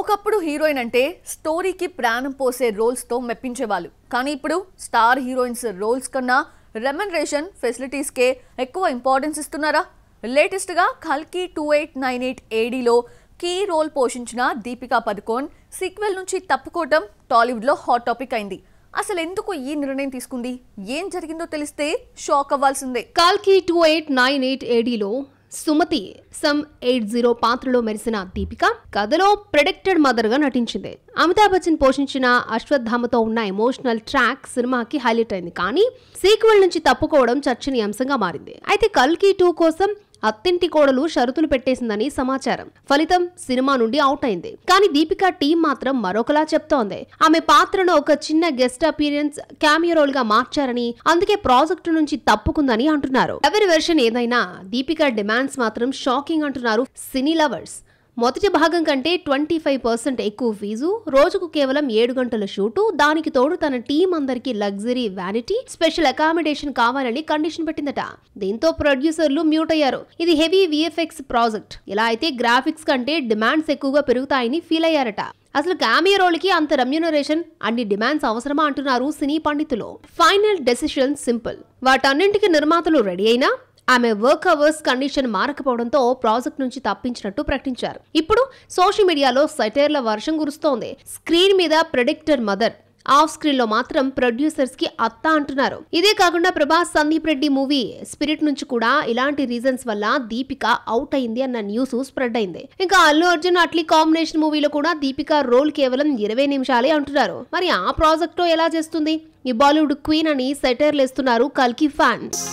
ఒకప్పుడు హీరోయిన్ అంటే స్టోరీకి ప్రాణం పోసే రోల్స్ తో మెప్పించేవాళ్ళు. కానీ ఇప్పుడు స్టార్ హీరోయిన్స్ రోల్స్ కన్నా రెమ్యునరేషన్ ఫెసిలిటీస్ కే ఎక్కువ ఇంపార్టెన్స్ ఇస్తున్నారా? లేటెస్ట్ గా కల్కి 2898 ADలో కీ రోల్ పోషించిన దీపికా పదుకోన్ సీక్వెల్ నుంచి తప్పుకోవటం టాలీవుడ్ లో హాట్ టాపిక్ అయింది. అసలు ఎందుకు ఈ నిర్ణయం తీసుకుంది? ఏం జరిగిందో తెలిస్తే షాక్ అవ్వాల్సిందే. కల్కి 2898 ADలో సుమతి సమ్ 80 పాత్రలో మెరిసిన దీపిక కథలో ప్రెడిక్టెడ్ మదర్ గా నటించింది. అమితాబ్ బచ్చన్ పోషించిన అశ్వత్థామతో ఉన్న ఎమోషనల్ ట్రాక్ సినిమాకి హైలైట్ అయింది. కానీ సీక్వెల్ నుంచి తప్పుకోవడం చర్చనీయాంశంగా మారింది. అయితే కల్కి 2 కోసం అత్తింటి కోడలు షరతులు పెట్టేసిందని సమాచారం. ఫలితం సినిమా నుండి అవుట్ అయింది. కానీ దీపిక టీం మాత్రం మరొకలా చెప్తోంది. ఆమె పాత్రను ఒక చిన్న గెస్ట్ అపీరియన్స్ క్యామియో రోల్ గా మార్చారని, అందుకే ప్రాజెక్టు నుంచి తప్పుకుందని అంటున్నారు. ఎవరి వెర్షన్ ఏదైనా దీపిక డిమాండ్స్ మాత్రం షాకింగ్ అంటున్నారు సినీ లవర్స్. మొదటి భాగం కంటే 25% ఎక్కువ ఫీజు, రోజుకు కేవలం 7 గంటల షూటు, దానికి తోడు తన టీం అందరికి లగ్జరీ వ్యానిటీ, స్పెషల్ అకామిడేషన్ కావాలని కండిషన్ పెట్టిందట. దీంతో ప్రొడ్యూసర్లు మ్యూట్ అయ్యారు. ఇది హెవీ VFX ప్రాజెక్ట్, ఇలా అయితే గ్రాఫిక్స్ కంటే డిమాండ్స్ ఎక్కువగా పెరుగుతాయని ఫీల్ అయ్యారట. అసలు క్యామియో రోల్ కి అంత రెమ్యునరేషన్, అన్ని డిమాండ్స్ అవసరమా అంటున్నారు సినీ పండితులు. Final decision simple. వాటన్నింటికి నిర్మాతలు రెడీ అయినా ఆమె వర్క్ అవర్స్ కండిషన్ మారకపోవడంతో ప్రాజెక్ట్ నుంచి తప్పించినట్టు ప్రకటించారు. ఇప్పుడు సోషల్ మీడియాలో సెటైర్ల వర్షం కురుస్తోంది. స్క్రీన్ మీద ప్రెడిక్టర్ మదర్, ఆఫ్ స్క్రీన్ లో మాత్రం ప్రొడ్యూసర్స్ కి అత్త అంటున్నారు. ఇదే కాకుండా ప్రభాస్ సందీప్ రెడ్డి మూవీ స్పిరిట్ నుంచి కూడా ఇలాంటి రీజన్స్ వల్ల దీపిక అవుట్ అయింది అన్న న్యూస్ స్ప్రెడ్ అయింది. ఇంకా అల్లు అర్జున్ అట్లీ కాంబినేషన్ మూవీలో కూడా దీపిక రోల్ కేవలం 20 నిమిషాలే అంటున్నారు. మరి ఆ ప్రాజెక్ట్ ఎలా చేస్తుంది? ఈ బాలీవుడ్ క్వీన్ అని సెటైర్లు వేస్తున్నారు కల్కి ఫ్యాన్స్.